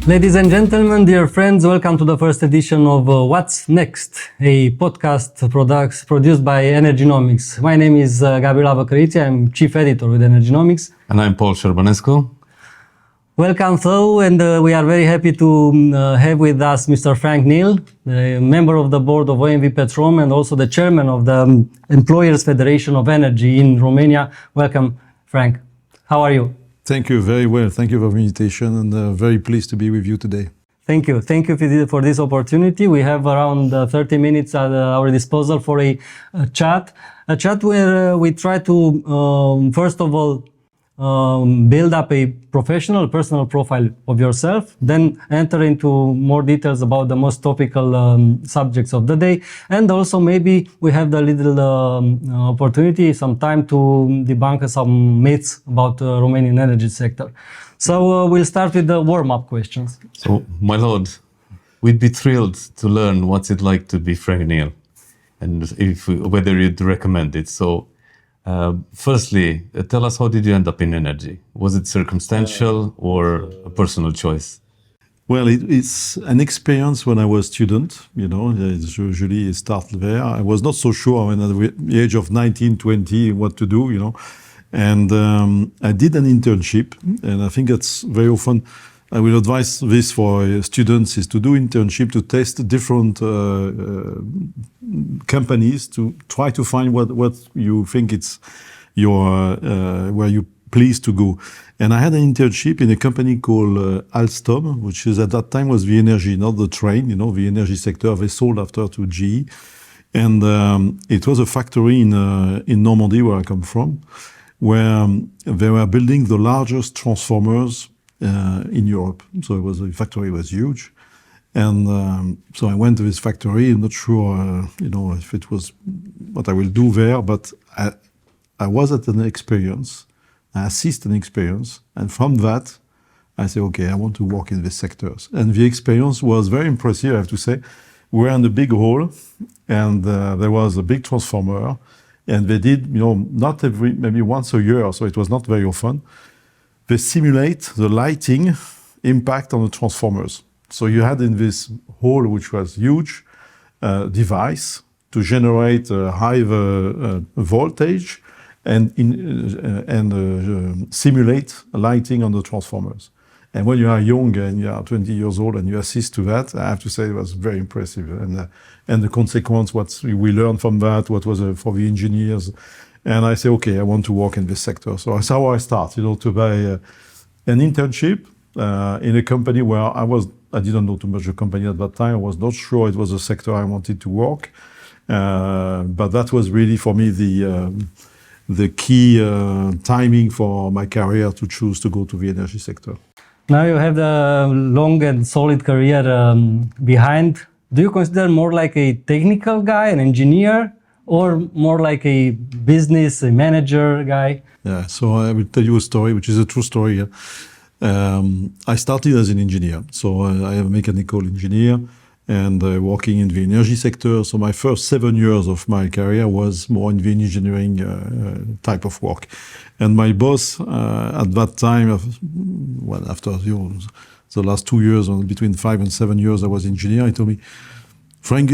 Ladies and gentlemen, dear friends, welcome to the first edition of What's Next, a podcast produced by Energynomics. My name is Gabriela Văcăriți. I'm chief editor with Energynomics. And I'm Paul Șerbanescu. Welcome, so, and we are very happy to have with us Mr. Frank Neal, the member of the board of OMV Petrom and also the chairman of the Employers Federation of Energy in Romania. Welcome, Frank. How are you? Thank you very well. Thank you for the invitation and very pleased to be with you today. Thank you. Thank you for this opportunity. We have around 30 minutes at our disposal for a chat where we try to, first of all, build up a professional, personal profile of yourself, then enter into more details about the most topical subjects of the day, and also maybe we have the little opportunity, some time to debunk some myths about the Romanian energy sector. So we'll start with the warm-up questions. So, my lord, we'd be thrilled to learn what's it like to be Frank Neal, and whether you'd recommend it. So, firstly, tell us, how did you end up in energy? Was it circumstantial or a personal choice? Well, it's an experience when I was a student, you know, it's usually started there. I was not so sure when at the age of 19, 20 what to do, you know. And I did an internship, and I think that's very often, I will advise this for students, is to do internship, to test different companies, to try to find what you think it's your where you pleased to go. And I had an internship in a company called Alstom, which is at that time was the energy, not the train, you know, the energy sector. They sold after to GE, and it was a factory in Normandy, where I come from, where they were building the largest transformers in Europe. So the factory was huge. And so I went to this factory. I'm not sure, you know, if it was what I will do there, but I was at an experience, I assist an experience. And from that, I said, okay, I want to work in these sectors. And the experience was very impressive, I have to say. We were in the big hall, and there was a big transformer. And they did, you know, not maybe once a year, so it was not very often. They simulate the lighting impact on the transformers. So you had in this hall, which was huge, device to generate a high voltage and simulate lighting on the transformers. And when you are young and you are 20 years old and you assist to that, I have to say it was very impressive. And the consequence, what we learned from that, what was for the engineers. And I say, okay, I want to work in this sector. So that's how I start, you know, to buy an internship in a company where I didn't know too much the company at that time. I was not sure it was a sector I wanted to work. But that was really for me the key timing for my career to choose to go to the energy sector. Now you have the long and solid career behind. Do you consider more like a technical guy, an engineer, or more like a business, a manager guy? Yeah, so I will tell you a story, which is a true story. I started as an engineer. So I am a mechanical engineer and working in the energy sector. So my first 7 years of my career was more in the engineering type of work. And my boss at that time, after the last 2 years, between 5 and 7 years I was engineer, he told me, Frank,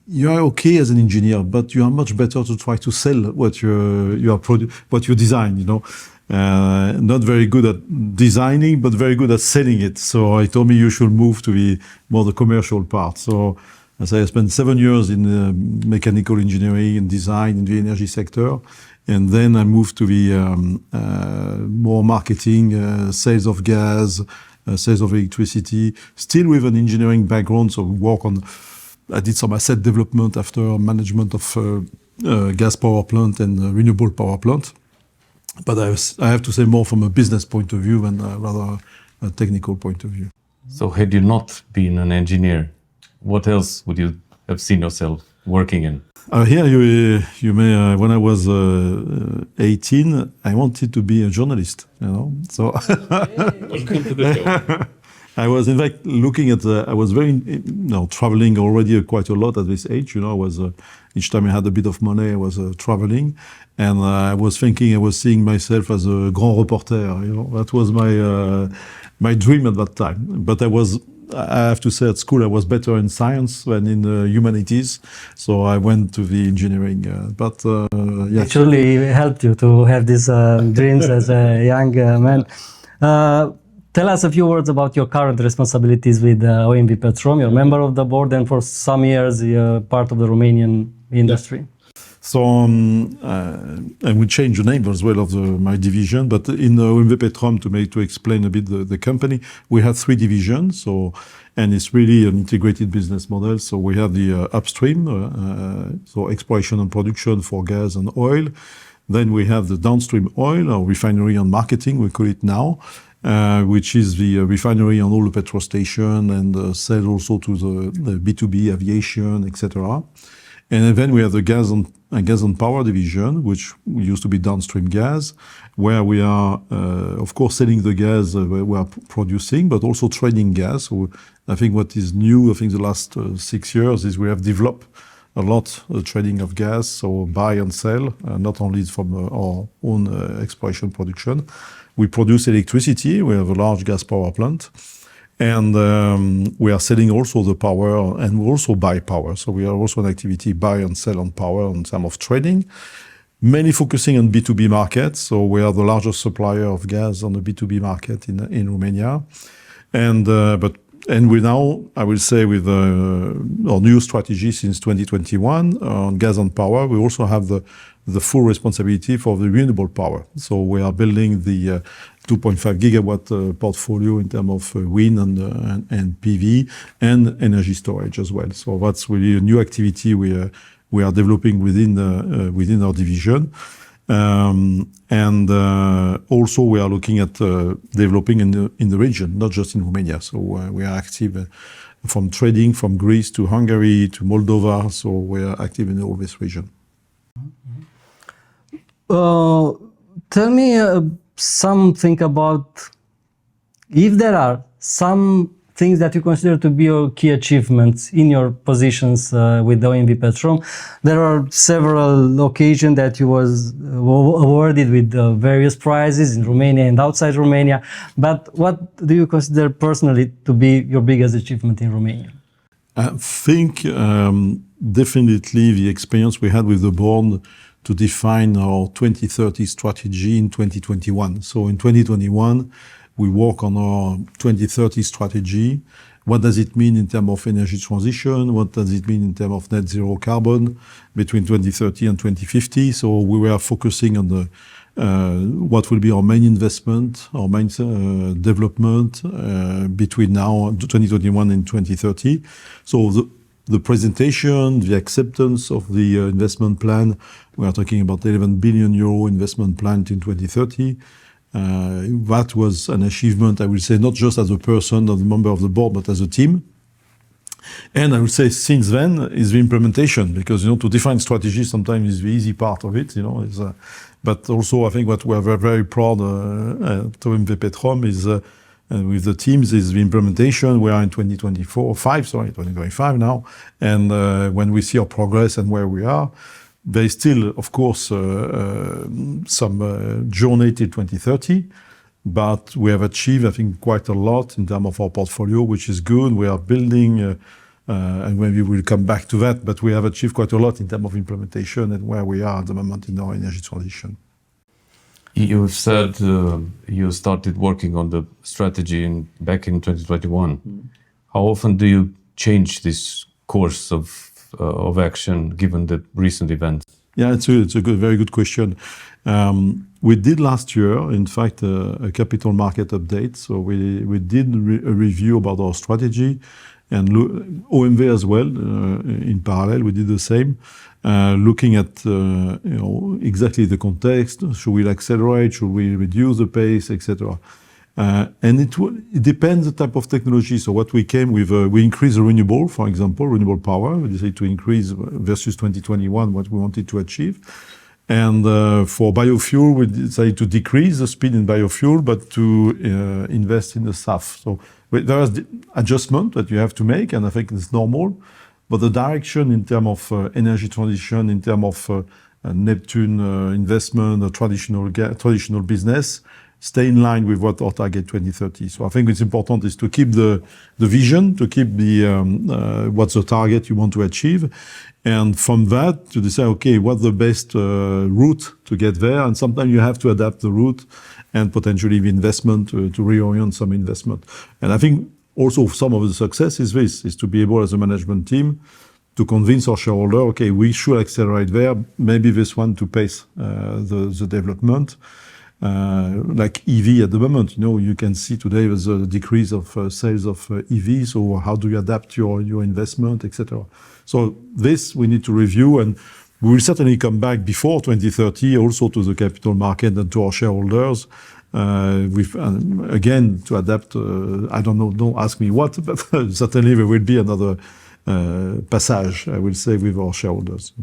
you are okay as an engineer, but you are much better to try to sell what you design, you know. Not very good at designing, but very good at selling it. So he told me you should move to the commercial part. So as I spent 7 years in mechanical engineering and design in the energy sector. And then I moved to the more marketing, sales of gas, sales of electricity, still with an engineering background. So I did some asset development after management of gas power plant and renewable power plant. But I have to say more from a business point of view and rather a technical point of view. So had you not been an engineer, what else would you have seen yourself working in? Here you may, when I was 18, I wanted to be a journalist, you know. So Welcome to the show. I was in fact looking at. I was very, traveling already quite a lot at this age. I was each time I had a bit of money, I was traveling, and I was thinking, I was seeing myself as a grand reporter. That was my dream at that time. But I have to say, at school I was better in science than in humanities, so I went to the engineering. Yeah, It surely helped you to have these dreams as a young man. Tell us a few words about your current responsibilities with OMV Petrom. You're a member of the board, and for some years you're part of the Romanian industry. So and we changed the name as well of my division. But in OMV Petrom, to explain a bit the company, we have 3 divisions. And it's really an integrated business model. So we have the upstream, so exploration and production for gas and oil. Then we have the downstream oil, or refinery and marketing, we call it now, which is the refinery on all the petrol station and sell also to the B2B aviation, etc. And then we have the gas and power division, which used to be downstream gas, where we are, of course, selling the gas we are producing, but also trading gas. So I think what is new, the last 6 years, is we have developed a lot the trading of gas, so buy and sell, not only from our own exploration production. We produce electricity. We have a large gas power plant. And we are selling also the power, and we also buy power. So we are also an activity buy and sell on power in terms of trading, mainly focusing on B2B markets. So we are the largest supplier of gas on the B2B market in Romania. And we now, I will say, with our new strategy since 2021 on gas and power, we also have the full responsibility for the renewable power. So we are building the 2.5 gigawatt portfolio in terms of wind and PV and energy storage as well. So that's really a new activity we are developing within our division. Also we are looking at developing in the region, not just in Romania. So we are active from trading from Greece to Hungary to Moldova. So we are active in all this region. Tell me something about if there are some things that you consider to be your key achievements in your positions with OMV Petrom. There are several occasions that you was awarded with various prizes in Romania and outside Romania. But what do you consider personally to be your biggest achievement in Romania? I think definitely the experience we had with the board to define our 2030 strategy in 2021. So in 2021, we work on our 2030 strategy. What does it mean in terms of energy transition? What does it mean in terms of net zero carbon between 2030 and 2050? So we were focusing on what will be our main investment, our main development between now, 2021 and 2030. So the presentation, the acceptance of the investment plan, we are talking about 11 billion euro investment plan in 2030. That was an achievement, I will say, not just as a person or the member of the board, but as a team. And I would say since then is the implementation, because to define strategy sometimes is the easy part of it, but also I think what we are very, very proud at OMV Petrom is with the teams is the implementation. We are in 2025 now, and when we see our progress and where we are, there is still, of course, some journey till 2030, but we have achieved, I think, quite a lot in terms of our portfolio, which is good. We are building, and maybe we'll come back to that, but we have achieved quite a lot in terms of implementation and where we are at the moment in our energy transition. You've said you started working on the strategy back in 2021. How often do you change this course of action given the recent events? Yeah, it's a very good question. We did last year, in fact, a capital market update. So we did a review about our strategy, and OMV as well. In parallel, we did the same, looking at exactly the context. Should we accelerate? Should we reduce the pace, etc. And it depends the type of technology. So what we came with, we increased the renewable, for example, renewable power. We decided to increase versus 2021 what we wanted to achieve. And for biofuel, we decided to decrease the speed in biofuel, but to invest in the SAF. So there is the adjustment that you have to make, and I think it's normal. But the direction in terms of energy transition, in terms of Neptune investment, traditional business, stay in line with what our target 2030. So I think it's important is to keep the vision, to keep what's the target you want to achieve. And from that, to decide, okay, what's the best route to get there? And sometimes you have to adapt the route and potentially the investment to reorient some investment. And I think also some of the success is this, is to be able as a management team to convince our shareholder, okay, we should accelerate there, maybe this one to pace the development. Like EV at the moment, you can see today there's a decrease of sales of EV. So how do you adapt your investment, etc. So this we need to review, and we will certainly come back before 2030 also to the capital market and to our shareholders with again to adapt. I don't know, don't ask me what, but certainly there will be another passage, I will say, with our shareholders.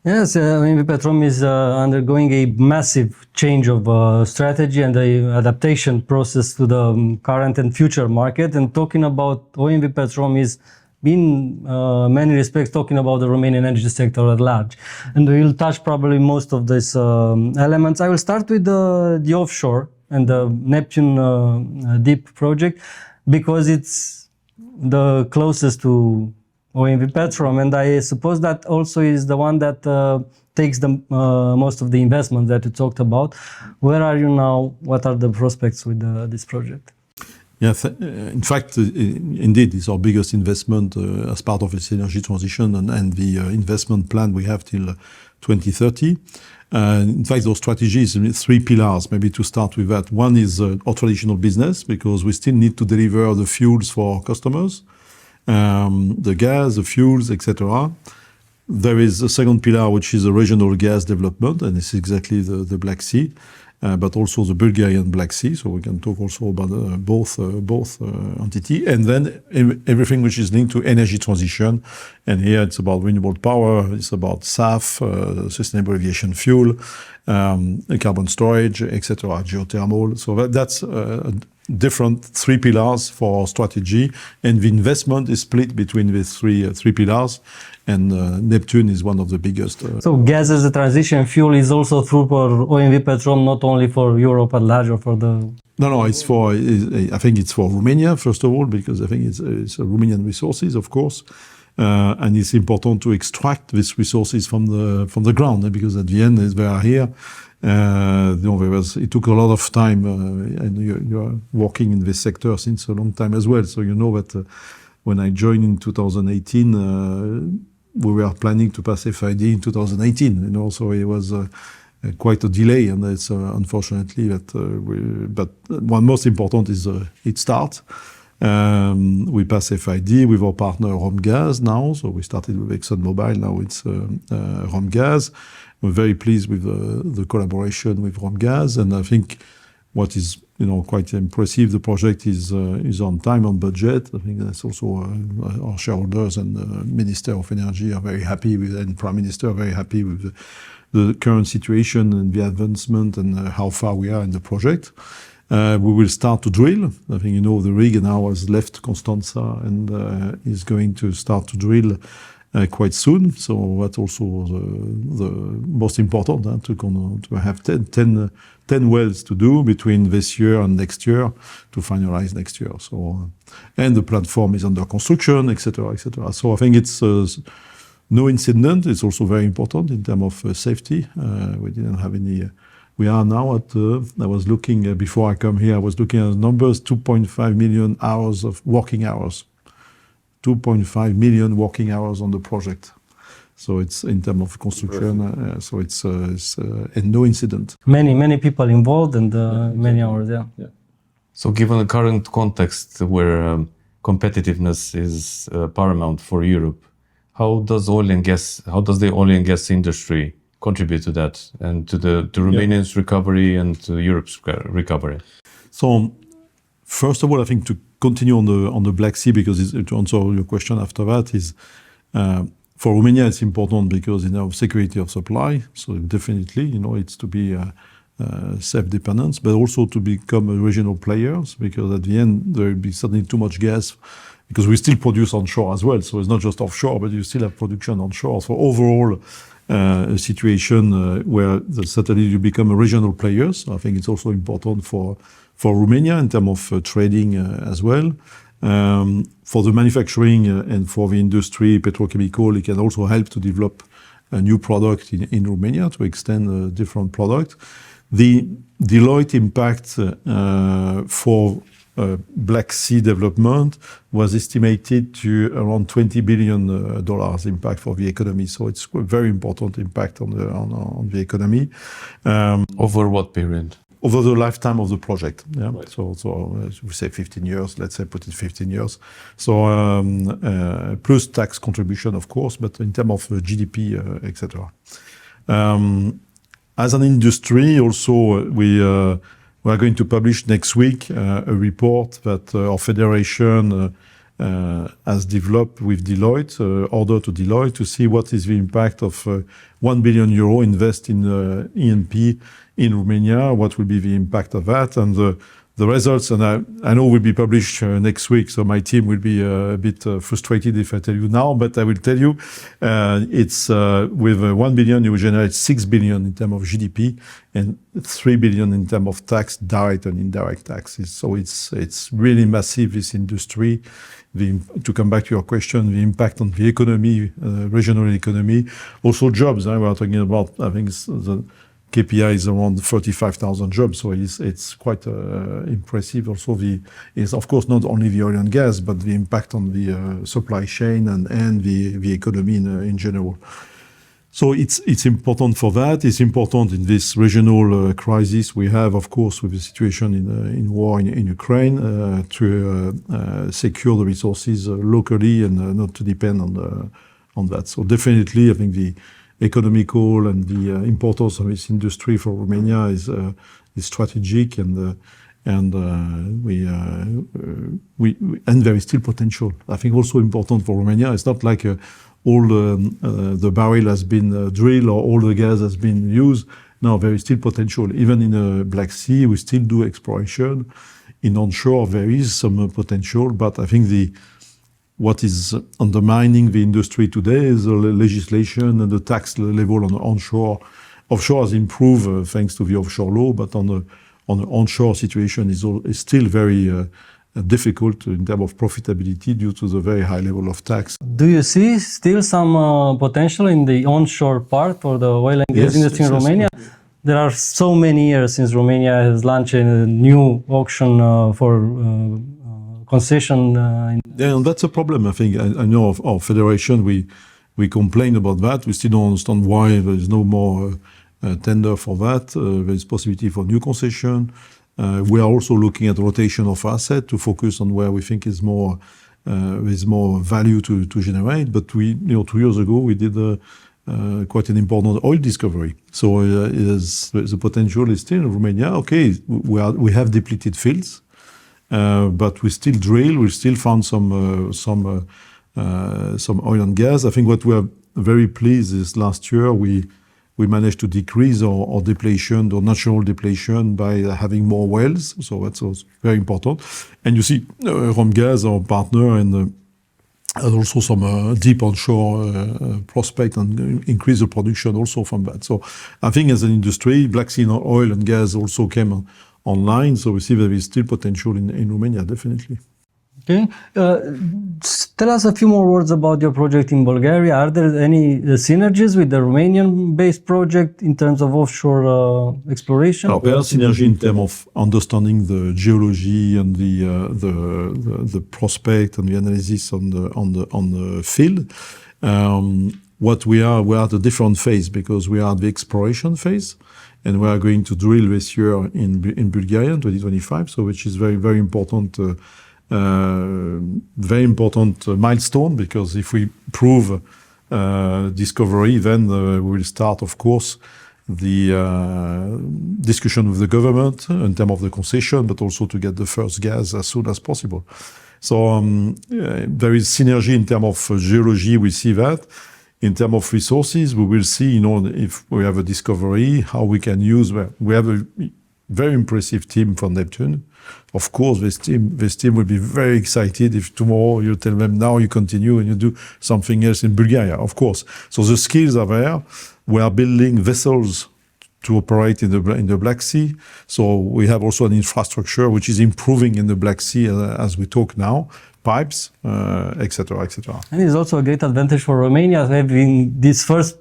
Yes, OMV Petrom is undergoing a massive change of strategy and the adaptation process to the current and future market. And talking about OMV Petrom is in many respects talking about the Romanian energy sector at large. And we'll touch probably most of these elements. I will start with the offshore and the Neptune Deep project because it's the closest to OMV Petrom, and I suppose that also is the one that takes the most of the investment that you talked about. Where are you now? What are the prospects with this project? Yes, in fact, indeed, it's our biggest investment as part of its energy transition and the investment plan we have till 2030. In fact, those strategies, three pillars, maybe to start with that. One is our traditional business, because we still need to deliver the fuels for our customers. The gas, the fuels, etc. There is a second pillar, which is a regional gas development, and it's exactly the Black Sea, but also the Bulgarian Black Sea. So we can talk also about both entity, and then everything which is linked to energy transition. And here it's about renewable power, it's about SAF, sustainable aviation fuel, carbon storage, etc., geothermal. So that's different three pillars for our strategy, and the investment is split between these three pillars, and Neptune is one of the biggest. So gas as a transition fuel is also true for OMV Petrom, not only for Europe at large or for the... No, it's for, I think it's for Romania, first of all, because I think it's Romanian resources, of course. And it's important to extract these resources from the ground, because at the end, they are here. It took a lot of time, and you are working in this sector since a long time as well. So you know that when I joined in 2018, we were planning to pass FID in 2018. So it was quite a delay, and it's unfortunately that. But one most important is it starts. We pass FID with our partner Romgaz now. So we started with ExxonMobil. Now it's Romgaz. We're very pleased with the collaboration with Romgaz, and I think what is quite impressive, the project is on time, on budget. I think that's also our shareholders and the Minister of Energy are very happy with, and Prime Minister are very happy with the current situation and the advancement and how far we are in the project. We will start to drill. I think the rig now has left Constanța and is going to start to drill quite soon. So that's also the most important, to have 10 wells to do between this year and next year to finalize next year. So, and the platform is under construction, etc., etc. So I think it's no incident. It's also very important in terms of safety. We didn't have any. We are now at, I was looking, before I come here, I was looking at the numbers, 2.5 million hours of working hours. 2.5 million working hours on the project. So it's in terms of construction, so it's and no incident. Many people involved and many hours, yeah. So given the current context where competitiveness is paramount for Europe, how does the oil and gas industry contribute to that and to Romania's recovery and to Europe's recovery? So first of all, I think to continue on the Black Sea, because to answer your question after that is, For Romania, it's important because security of supply. So definitely, it's to be self-dependent, but also to become a regional players, because at the end there will be suddenly too much gas, because we still produce onshore as well. So it's not just offshore, but you still have production onshore. So overall, a situation where certainly you become a regional players. I think it's also important for Romania in terms of trading as well. For the manufacturing and for the industry, petrochemical, it can also help to develop a new product in Romania to extend a different product. The Deloitte impact for Black Sea development was estimated to around $20 billion impact for the economy. So it's a very important impact on the economy. Over what period? Over the lifetime of the project. Yeah. Right. So we say 15 years, let's say put it 15 years. So plus tax contribution, of course, but in terms of GDP, etc. As an industry, also, we are going to publish next week a report that our federation has developed with Deloitte, order to Deloitte, to see what is the impact of 1 billion euro invest in E&P in Romania, what will be the impact of that, and the results, and I know will be published next week, so my team will be a bit frustrated if I tell you now, but I will tell you, it's with 1 billion, you will generate 6 billion in terms of GDP and 3 billion in terms of tax, direct and indirect taxes. So it's really massive, this industry. To come back to your question, the impact on the economy, regional economy, also jobs. We are talking about, I think the KPI is around 35,000 jobs, so it's quite impressive. Also, it's of course not only the oil and gas, but the impact on the supply chain and the economy in general. So it's important for that. It's important in this regional crisis we have, of course, with the situation in war in Ukraine, to secure the resources locally and not to depend on that. So definitely, I think the economical and the importance of this industry for Romania is strategic, and there is still potential. I think also important for Romania. It's not like all the barrel has been drilled or all the gas has been used. No, there is still potential. Even in the Black Sea, we still do exploration. In onshore, there is some potential, but I think what is undermining the industry today is the legislation and the tax level on the onshore. Offshore has improved thanks to the offshore law, but on the onshore situation is still very difficult in terms of profitability due to the very high level of tax. Do you see still some potential in the onshore part for the oil and gas industry in Romania? Yes. There are so many years since Romania has launched a new auction for concession. Yeah, and that's a problem. I think I know of our federation, we complain about that. We still don't understand why there is no more tender for that. There is possibility for new concession. We are also looking at rotation of asset to focus on where we think is more value to generate. But 2 years ago we did quite an important oil discovery. So the potential is still in Romania. Okay, we have depleted fields. But we still drill. We still found some oil and gas. I think what we are very pleased is last year we managed to decrease our depletion, or natural depletion, by having more wells. So that's also very important. And you see, Romgaz, our partner, and also some deep onshore prospect, and increase the production also from that. So I think as an industry, Black Sea oil and gas also came online, so we see there is still potential in Romania, definitely. Okay. Tell us a few more words about your project in Bulgaria. Are there any synergies with the Romanian-based project in terms of offshore exploration? No, there are synergy in terms of understanding the geology and the prospect and the analysis on the field. What we are at a different phase, because we are at the exploration phase. And we are going to drill this year in Bulgaria in 2025, so which is very, very important, milestone, because if we prove discovery, then we will start, of course, the discussion with the government in terms of the concession, but also to get the first gas as soon as possible. So there is synergy in terms of geology. We see that. in terms of resources, we will see, if we have a discovery, how we can use. We have a very impressive team from Neptune. Of course, this team will be very excited if tomorrow you tell them now you continue and you do something else in Bulgaria. Of course, so the skills are there. We are building vessels to operate in the Black Sea. So we have also an infrastructure which is improving in the Black Sea as we talk now. Pipes, etc., etc. And it's also a great advantage for Romania having this first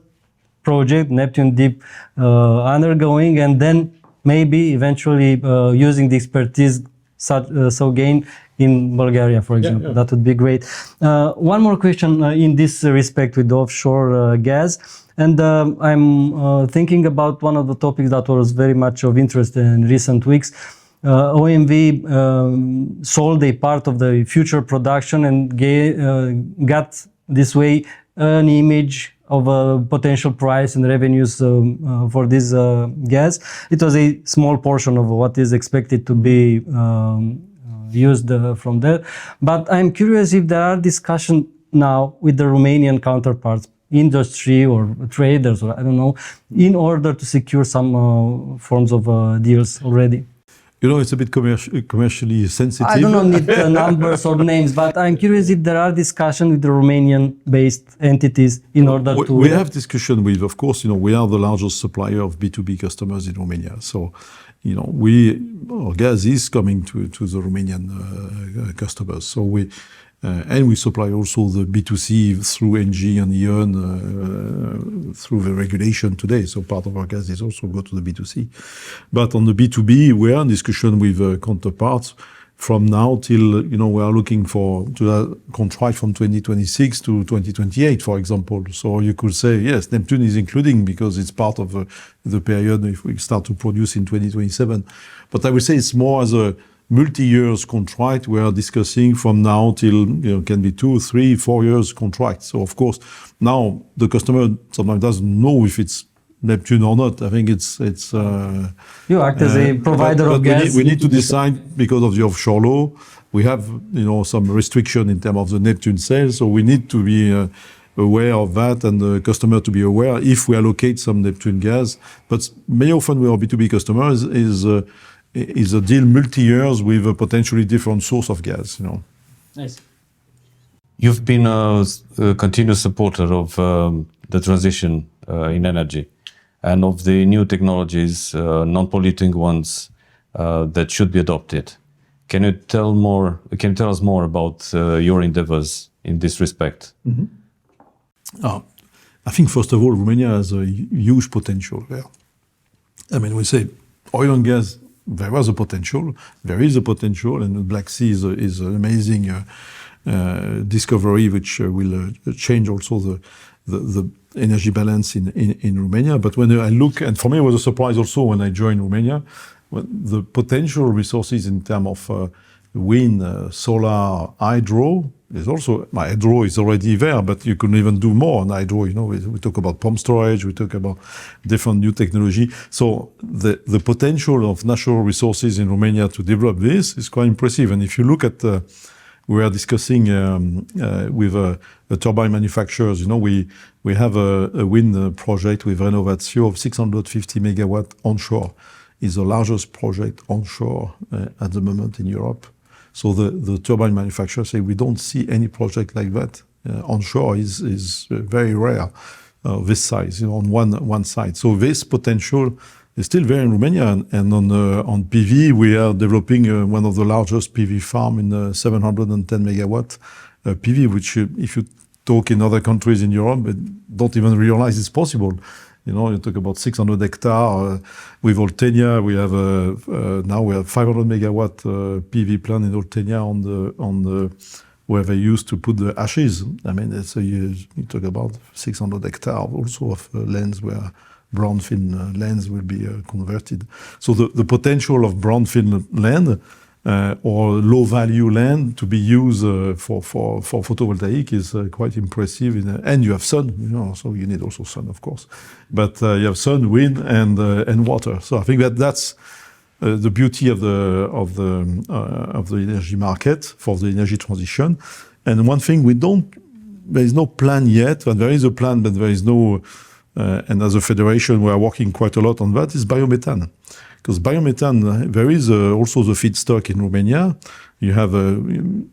project, Neptune Deep, undergoing, and then maybe eventually using the expertise so gained in Bulgaria, for example. Yeah. That would be great. One more question in this respect with the offshore gas. And I'm thinking about one of the topics that was very much of interest in recent weeks. OMV sold a part of the future production and got this way an image of a potential price and revenues for this gas. It was a small portion of what is expected to be used from there. But I'm curious if there are discussions now with the Romanian counterparts, industry or traders, or I don't know, in order to secure some forms of deals already. It's a bit commercially sensitive. I don't need numbers or names, but I'm curious if there are discussions with the Romanian-based entities in order to... We have discussion with, of course, we are the largest supplier of B2B customers in Romania. So, our gas is coming to the Romanian customers. So and we supply also the B2C through ENGIE and E.ON through the regulation today. So part of our gas is also go to the B2C. But on the B2B, we are in discussion with counterparts from now till, we are looking to a contract from 2026 to 2028, for example. So you could say, yes, Neptune is including because it's part of the period if we start to produce in 2027. But I would say it's more as a multi-years contract. We are discussing from now till, can be 2, 3, 4 years contract. So of course, now the customer sometimes doesn't know if it's Neptune or not. I think it's you act as a provider of gas. We need to decide because of the offshore law. We have, some restriction in terms of the Neptune sales. So we need to be aware of that and the customer to be aware if we allocate some Neptune gas. But very often with our B2B customers is a deal multi-years with a potentially different source of gas, Nice. You've been a continuous supporter of the transition in energy and of the new technologies, non-polluting ones that should be adopted. Can you tell us more about your endeavors in this respect? Mm-hmm. I think first of all, Romania has a huge potential there. We say oil and gas. There was a potential. There is a potential, and the Black Sea is an amazing discovery, which will change also the energy balance in Romania. But when I look, and for me it was a surprise also when I joined Romania, the potential resources in terms of wind, solar, hydro. There's also hydro is already there, but you can even do more on hydro. We talk about pump storage, we talk about different new technology. So the potential of natural resources in Romania to develop this is quite impressive. And if you look at, we are discussing with the turbine manufacturers. We have a wind project with Renovatio of 650 megawatt onshore. Is the largest project onshore at the moment in Europe. So the turbine manufacturers say we don't see any project like that onshore is very rare. This size, on one side. So this potential is still there in Romania, and on PV we are developing one of the largest PV farm in 710 megawatt PV, which if you talk in other countries in Europe, don't even realize it's possible. You talk about 600 hectares. With Oltenia, we have now we have 500 megawatt PV plant in Oltenia on the where they used to put the ashes. You talk about 600 hectares also of lands where brownfield lands will be converted. So the potential of brownfield land or low value land to be used for photovoltaic is quite impressive. And you have sun, so you need also sun, of course. But you have sun, wind, and water. So I think that's the beauty of the energy market for the energy transition. And one thing we don't there is no plan yet, and there is a plan, but there is no. And as a federation, we are working quite a lot on that. Is biomethane, because biomethane there is also the feedstock in Romania. You have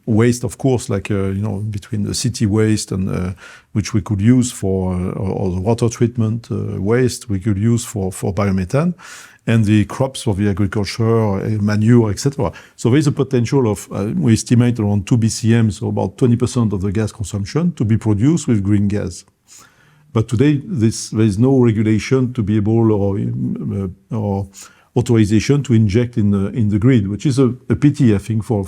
waste, of course, like between the city waste and which we could use for or the water treatment waste we could use for biomethane, and the crops for the agriculture, manure, etc. So there is a potential of we estimate around 2 BCM, so about 20% of the gas consumption, to be produced with green gas. But today, there is no regulation to be able or authorization to inject in the grid, which is a pity, I think, for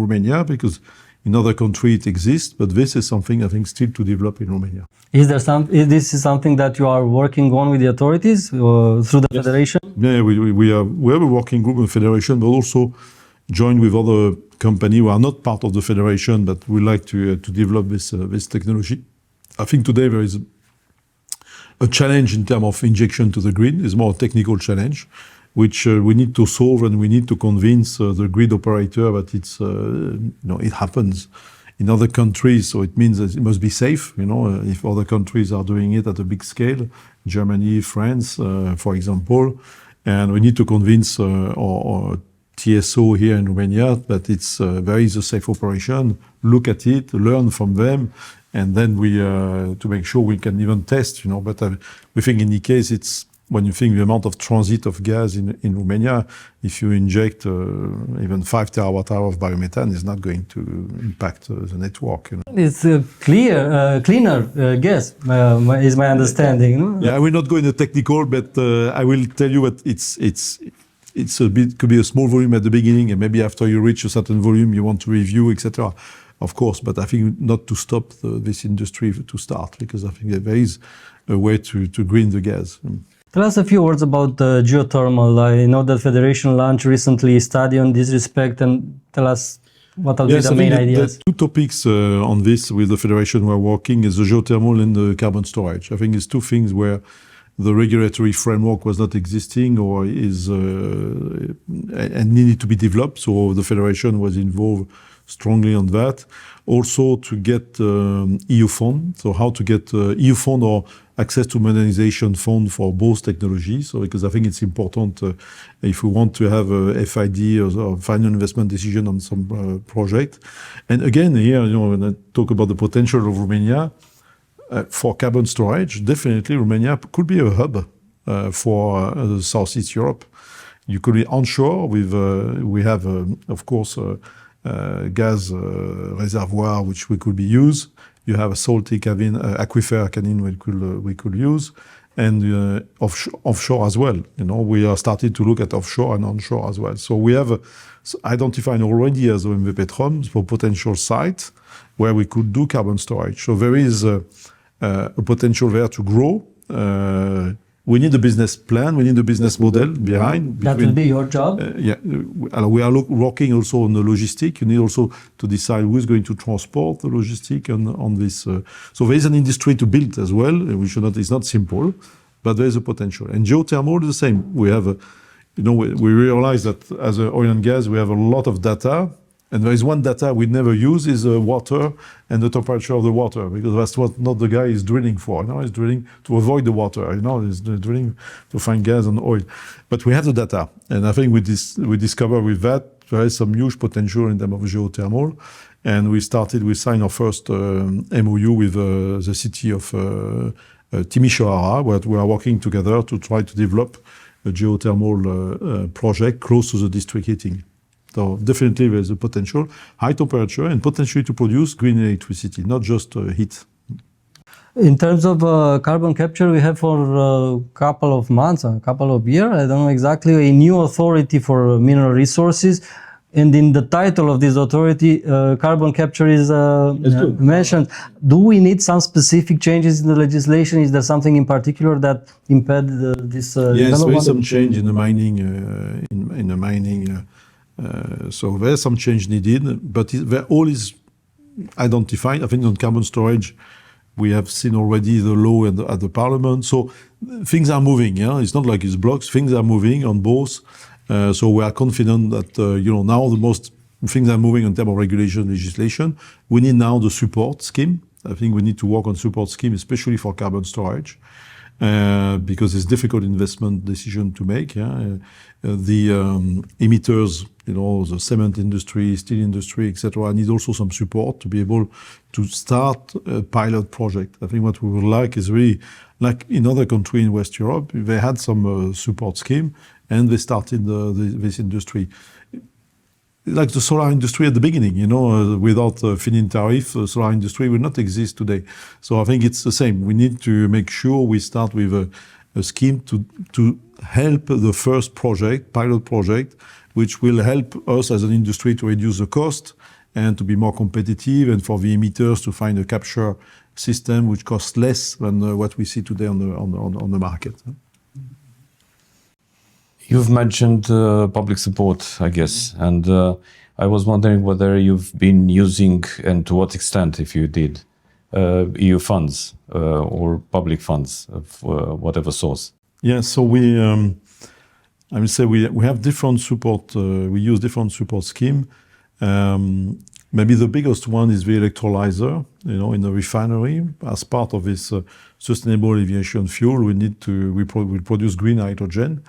Romania, because in other countries it exists, but this is something I think still to develop in Romania. Is this is something that you are working on with the authorities through the federation? Yeah, we have a working group with federation, but also joined with other companies who are not part of the federation, but we like to develop this technology. I think today there is a challenge in terms of injection to the grid. It's more a technical challenge, which we need to solve, and we need to convince the grid operator that it happens in other countries. So it means that it must be safe. If other countries are doing it at a big scale, Germany, France, for example, and we need to convince our TSO here in Romania that there is a safe operation. Look at it, learn from them. And then we to make sure we can even test, But we think in any case, it's when you think the amount of transit of gas in Romania, if you inject even 5 terawatt-hour of biomethane, is not going to impact the network. It's cleaner gas, is my understanding. Yeah, I will not go into technical, but I will tell you that it's a bit could be a small volume at the beginning, and maybe after you reach a certain volume, you want to review, etc. Of course, but I think not to stop this industry to start, because I think that there is a way to green the gas. Tell us a few words about geothermal. I know that Federation launched recently a study on this respect, and tell us what are the main ideas. There are 2 topics on this with the Federation we are working, is the geothermal and the carbon storage. I think it's 2 things where the regulatory framework was not existing or is and needed to be developed. So the Federation was involved strongly on that. Also to get EU fund, so how to get EU fund or access to modernization fund for both technologies. So because I think it's important if we want to have a FID or final investment decision on some project. And again, here, when I talk about the potential of Romania for carbon storage, definitely Romania could be a hub for Southeast Europe. You could be onshore with, we have, of course, gas reservoir which we could be used. You have a salty aquifer canyon we could use, and offshore as well. We are starting to look at offshore and onshore as well. So we have identified already as OMV Petrom for potential sites where we could do carbon storage. So there is a potential there to grow. We need a business plan. We need a business model behind. That will be your job. Yeah, we are working also on the logistic. You need also to decide who is going to transport the logistic on this. So there is an industry to build as well. It's not simple, but there is a potential. And geothermal is the same. We have, we realize that as a oil and gas, we have a lot of data. And there is one data we never use is water and the temperature of the water, because that's what not the guy is drilling for. He's drilling to avoid the water. He's drilling to find gas and oil. But we have the data, and I think we discover with that there is some huge potential in terms of geothermal. And we signed our first MOU with the city of Timișoara, where we are working together to try to develop a geothermal project close to the district heating. So definitely there's a potential, high temperature, and potentially to produce green electricity, not just heat. In terms of carbon capture, we have for a couple of months, a couple of years, I don't know exactly, a new authority for mineral resources. And in the title of this authority, carbon capture is mentioned. Do we need some specific changes in the legislation? Is there something in particular that impede this Yes, there is some change in the mining. So there's some change needed, but all is identified. I think on carbon storage, we have seen already the law at the parliament. So things are moving. It's not like it's blocks. Things are moving on both. So we are confident that now the most things are moving in terms of regulation legislation. We need now the support scheme. I think we need to work on support scheme, especially for carbon storage, because it's difficult investment decision to make. The emitters, the cement industry, steel industry, etc., need also some support to be able to start a pilot project. I think what we would like is really, like in other countries in West Europe, they had some support scheme and they started this industry. Like the solar industry at the beginning, without feed-in tariff, the solar industry will not exist today. So I think it's the same. We need to make sure we start with a scheme to help the first project, pilot project, which will help us as an industry to reduce the cost and to be more competitive, and for the emitters to find a capture system which costs less than what we see today on the market. You've mentioned public support, I guess, and I was wondering whether you've been using, and to what extent, if you did, EU funds or public funds of whatever source. Yeah, so I would say we have different support. We use different support scheme. Maybe the biggest one is the electrolyzer. In a refinery, as part of this sustainable aviation fuel, we produce green hydrogen.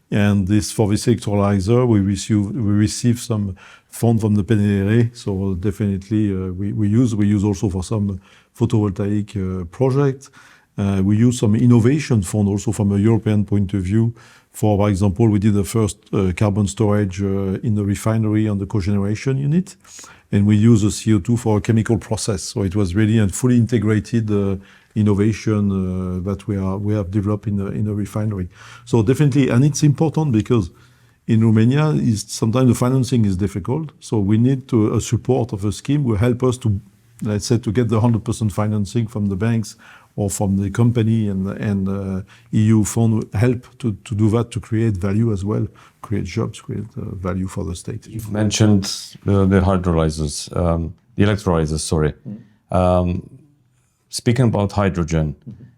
And for this electrolyzer, we receive some fund from the PNRR. So definitely we use also for some photovoltaic project. We use some innovation fund also from a European point of view. For example, we did the first carbon storage in the refinery on the cogeneration unit, and we use the CO2 for a chemical process. So it was really a fully integrated innovation that we have developed in a refinery. So definitely, and it's important because in Romania, sometimes the financing is difficult. So we need a support of a scheme will help us to, let's say, to get the 100% financing from the banks or from the company, and EU fund help to do that, to create value as well, create jobs, create value for the state. You've mentioned the hydrolyzers, the electrolyzers, sorry. Speaking about hydrogen,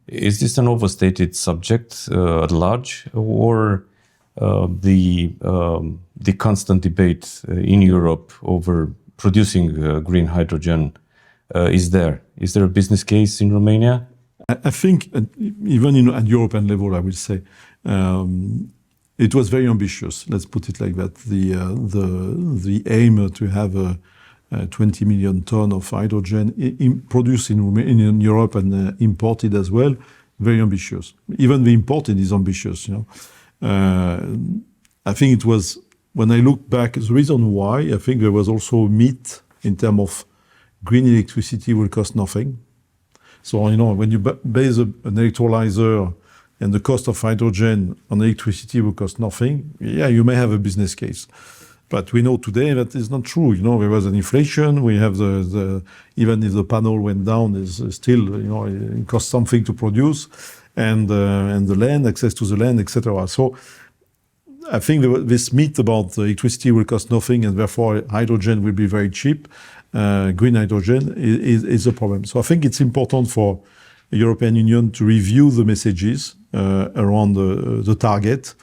is this an overstated subject at large, or the constant debate in Europe over producing green hydrogen is there? Is there a business case in Romania? I think even at European level, I will say, it was very ambitious. Let's put it like that. The aim to have 20 million tons of hydrogen produced in Europe and imported as well, very ambitious. Even the imported is ambitious. I think it was, when I look back, the reason why, I think there was also a myth in terms of green electricity will cost nothing. So, when you base an electrolyzer and the cost of hydrogen on electricity will cost nothing, you may have a business case. But we know today that is not true. There was an inflation. We have even if the panel went down, is still, it costs something to produce, and the land, access to the land, etc. So I think this myth about electricity will cost nothing and therefore hydrogen will be very cheap, green hydrogen, is a problem. So I think it's important for the European Union to review the messages around the target,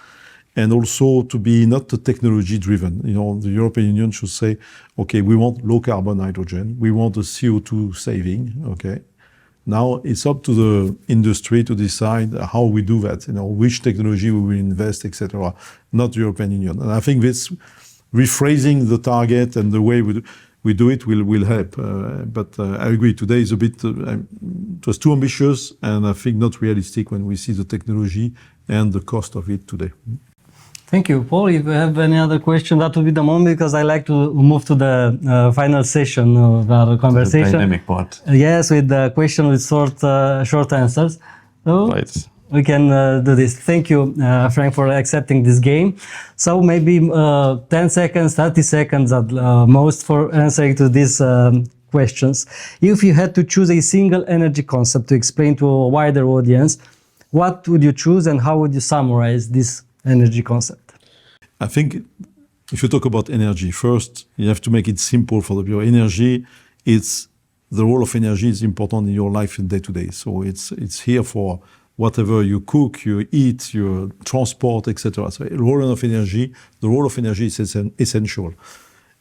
and also to be not technology driven. The European Union should say, okay, we want low carbon hydrogen, we want a CO2 saving, okay? Now it's up to the industry to decide how we do that, which technology we will invest, etc. Not the European Union. And I think this rephrasing the target and the way we do it will help. But I agree, today is a bit, it was too ambitious, and I think not realistic when we see the technology and the cost of it today. Thank you, Paul. If you have any other question, that would be the moment, because I like to move to the final session of our conversation. The dynamic part. Yes, with the question with short answers. So Right. we can do this. Thank you, Frank, for accepting this game. So maybe 10 seconds, 30 seconds at most for answering to these questions. If you had to choose a single energy concept to explain to a wider audience, what would you choose and how would you summarize this energy concept? I think if you talk about energy, first, you have to make it simple for the people. Energy, the role of energy is important in your life in day to day. So it's here for whatever you cook, you eat, you transport, etc. So the role of energy is essential.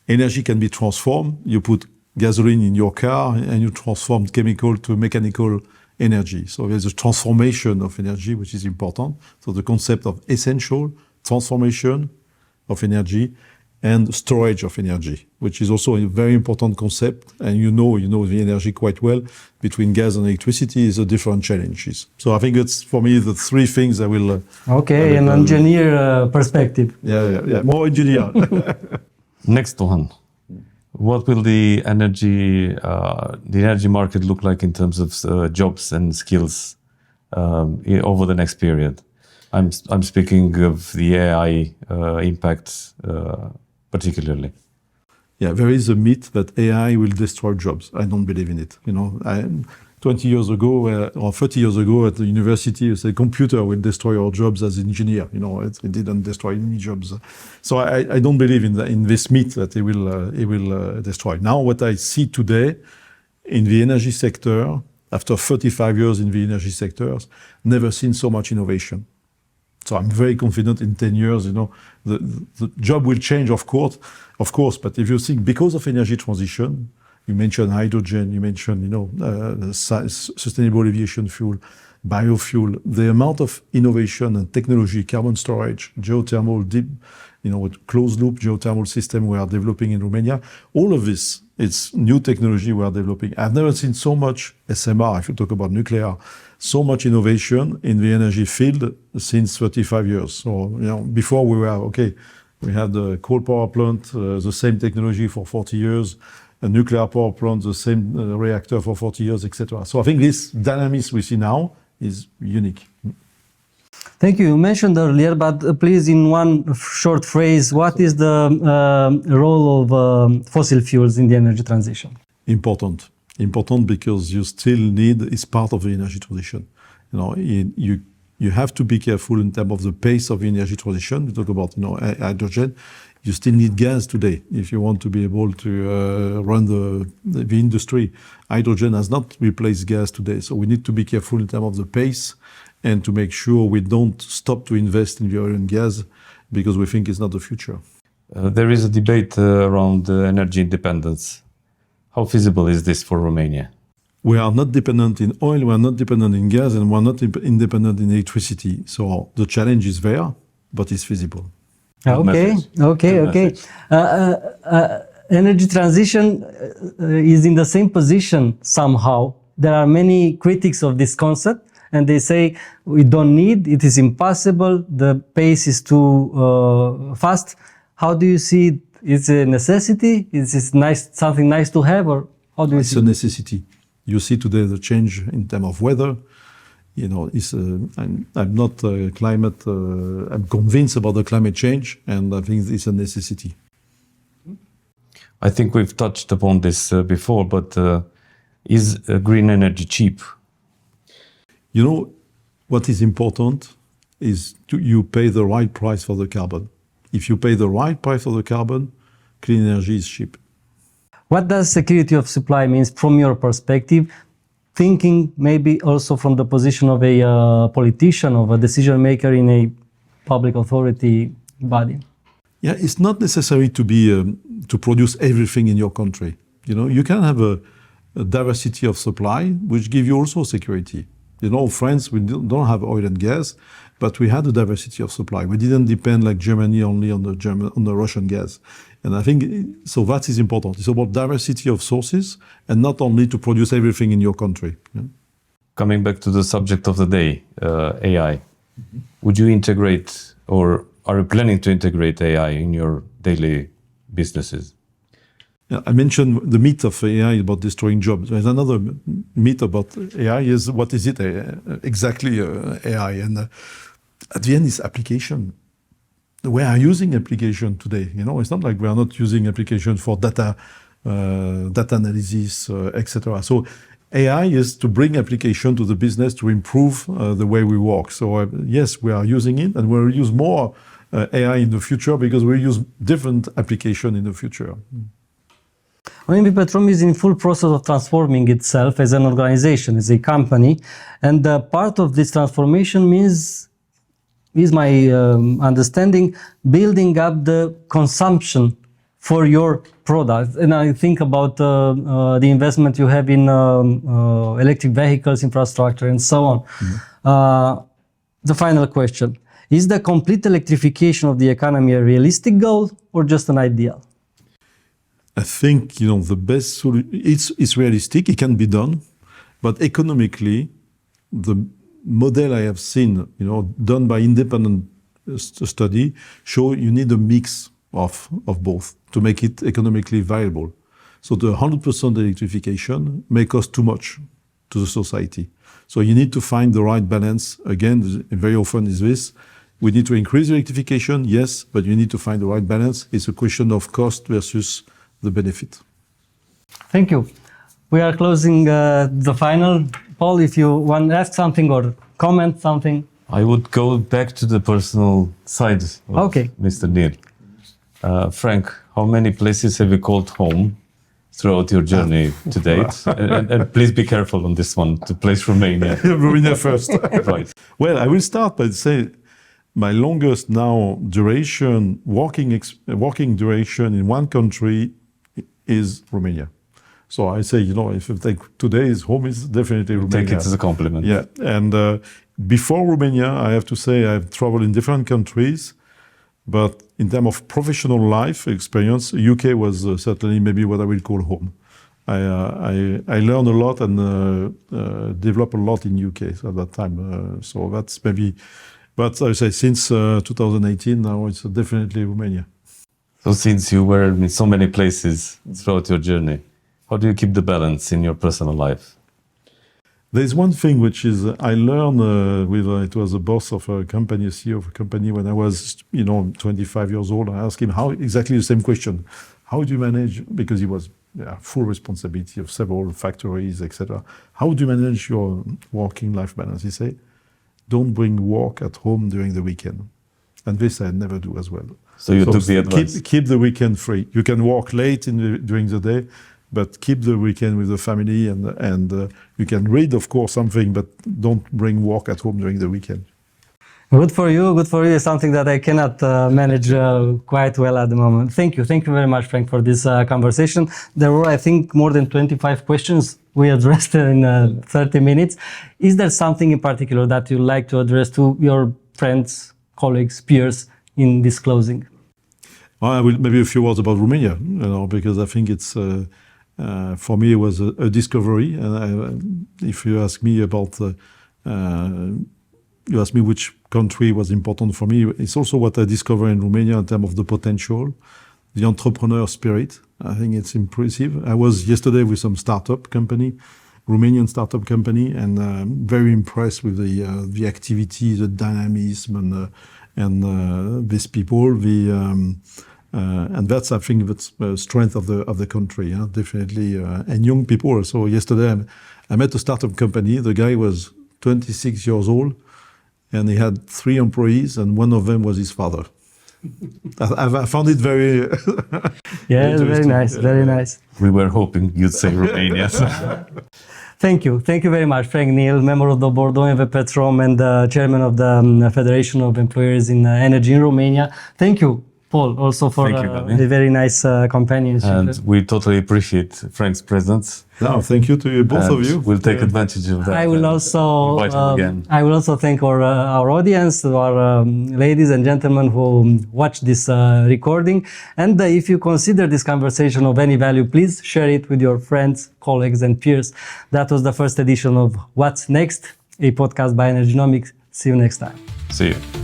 Energy can be transformed. You put gasoline in your car and you transform chemical to mechanical energy. So there's a transformation of energy, which is important. So the concept of essential transformation of energy and storage of energy, which is also a very important concept. And you know the energy quite well. Between gas and electricity is a different challenges. So I think it's, for me, the three things I will... Okay, an engineer perspective. Yeah, more engineer. Next one. What will the energy market look like in terms of jobs and skills over the next period? I'm speaking of the AI impact particularly. Yeah, there is a myth that AI will destroy jobs. I don't believe in it. 20 years ago or 30 years ago at the university, you say computer will destroy our jobs as engineer. It didn't destroy any jobs. So I don't believe in this myth that it will destroy. Now, what I see today in the energy sector, after 35 years in the energy sectors, never seen so much innovation. So I'm very confident in 10 years, the job will change, of course. But if you think because of energy transition, you mentioned hydrogen, you mentioned, sustainable aviation fuel, biofuel, the amount of innovation and technology, carbon storage, geothermal, deep, with closed loop geothermal system we are developing in Romania, all of this, it's new technology we are developing. I've never seen so much SMR, if you talk about nuclear, so much innovation in the energy field since 35 years. So, before we had the coal power plant, the same technology for 40 years, a nuclear power plant, the same reactor for 40 years, etc. So I think this dynamics we see now is unique. Thank you. You mentioned earlier, but please, in one short phrase, what is the role of fossil fuels in the energy transition? Important because you still need, it's part of the energy transition. You have to be careful in terms of the pace of the energy transition. We talk about hydrogen. You still need gas today if you want to be able to run the industry. Hydrogen has not replaced gas today, so we need to be careful in terms of the pace and to make sure we don't stop to invest in the oil and gas because we think it's not the future. There is a debate around energy independence. How feasible is this for Romania? We are not dependent in oil, we are not dependent in gas, and we are not independent in electricity. So the challenge is there, but it's feasible. Okay. Energy transition is in the same position somehow. There are many critics of this concept, and they say we don't need, it is impossible, the pace is too fast. How do you see it? Is it a necessity? Is it something nice to have, or how do you see it? It's a necessity. You see today the change in terms of weather. I'm not climate. I'm convinced about the climate change, and I think it's a necessity. I think we've touched upon this before, but is green energy cheap? What is important is you pay the right price for the carbon. If you pay the right price for the carbon, clean energy is cheap. What does security of supply mean from your perspective? Thinking maybe also from the position of a politician, of a decision maker in a public authority body. Yeah, it's not necessary to be to produce everything in your country. You can have a diversity of supply, which give you also security. France, we don't have oil and gas, but we had a diversity of supply. We didn't depend like Germany only on the Russian gas. And I think, so that is important. It's about diversity of sources and not only to produce everything in your country. Coming back to the subject of the day, AI, would you integrate or are you planning to integrate AI in your daily businesses? I mentioned the myth of AI about destroying jobs. There's another myth about AI is what is it exactly AI? And at the end, it's application. We are using application today. It's not like we are not using application for data analysis, etc. So AI is to bring application to the business to improve the way we work. So yes, we are using it, and we'll use more AI in the future because we'll use different application in the future. OMV Petrom is in full process of transforming itself as an organization, as a company, and part of this transformation is my understanding, building up the consumption for your product. And I think about the investment you have in electric vehicles, infrastructure, and so on. The final question. Is the complete electrification of the economy a realistic goal or just an ideal? I think the best solution. It's realistic. It can be done, but economically, the model I have seen, done by independent study, show you need a mix of both to make it economically viable. So the 100% electrification may cost too much to the society. So you need to find the right balance. Again, very often is this. We need to increase electrification, yes, but you need to find the right balance. It's a question of cost versus the benefit. Thank you. We are closing the final. Paul, if you want to ask something or comment something. I would go back to the personal side of Mr. Neil. Frank, how many places have you called home throughout your journey to date? And please be careful on this one, to place Romania. Romania first. Right. Well, I will start by saying my longest now duration, working duration in one country is Romania. So I say, if you take today's home, is definitely Romania. Take it as a compliment. Yeah, and before Romania, I have to say I've traveled in different countries, but in terms of professional life experience, UK was certainly maybe what I will call home. I learned a lot and developed a lot in UK at that time. So that's maybe, but I would say since 2018 now it's definitely Romania. So since you were in so many places throughout your journey, how do you keep the balance in your personal life? There's one thing which is I learned with it was a boss of a company, a CEO of a company when I was 25 years old. I asked him how exactly the same question. How do you manage, because he was full responsibility of several factories, etc. How do you manage your working life balance? He said, don't bring work at home during the weekend. And this I never do as well. So you took the advice. Keep the weekend free. You can work late during the day, but keep the weekend with the family and you can read, of course, something, but don't bring work at home during the weekend. Good for you. Good for you. It's something that I cannot manage quite well at the moment. Thank you. Thank you very much, Frank, for this conversation. There were, I think, more than 25 questions we addressed in 30 minutes. Is there something in particular that you'd like to address to your friends, colleagues, peers in this closing? I will maybe a few words about Romania, because I think it's for me it was a discovery. And if you ask me about, you ask me which country was important for me, it's also what I discovered in Romania in terms of the potential, the entrepreneur spirit. I think it's impressive. I was yesterday with some startup company, Romanian startup company, and very impressed with the activity, the dynamism, and these people. And that's, I think, that's the strength of the country, definitely. And young people. So yesterday, I met a startup company. The guy was 26 years old, and he had 3 employees, and one of them was his father. I found it very very nice, very nice. We were hoping you'd say Romania. Thank you very much, Frank Neil, member of the board of OMV Petrom and chairman of the Federation of Employers in Energy in Romania. Thank you, Paul, also for the very nice companionship. And we totally appreciate Frank's presence. No, thank you to you, both of you. We'll take advantage of that. I will also I will also thank our audience, our ladies and gentlemen who watched this recording. And if you consider this conversation of any value, please share it with your friends, colleagues, and peers. That was the first edition of What's Next, a podcast by Energynomics. See you next time. See you.